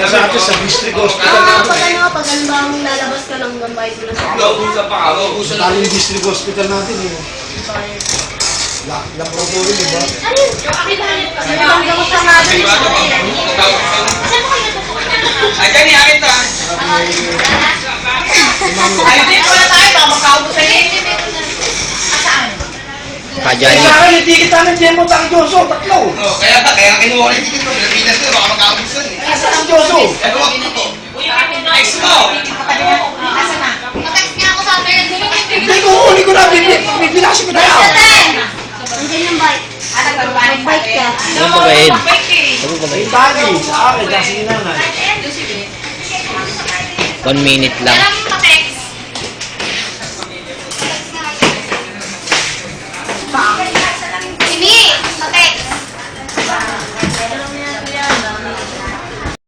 Sa atin sa district hospital natin. Pag halimbawa lalabas ka ng bayad mo na sa Nauusa pa ako. Tayo yung district hospital natin eh. Ilang protorin, di ba? Ang gamot ka nga dun sa Ay, dyan i-akin ta. Ay, dito na tayo. Baka makaupo sa inyo. Kajani. Sa akin, hindi kita ng demo sa Joso, tatlo. Kaya kinuha ko yung ticket ko. Pilipinas ko, baka makaupo sa inyo. Asa ang Joso? Eh, huwag ko to. Next mo. Text niya ako sa akin. Hindi ko uli ko na, bibinasin ko na yan. Nandiyan yung bike. Bike ka. Ano ba kain? Ano ba May kain? tagi sa akin, kasi nanay. 1 minute lang. Kailangan mo ma-text.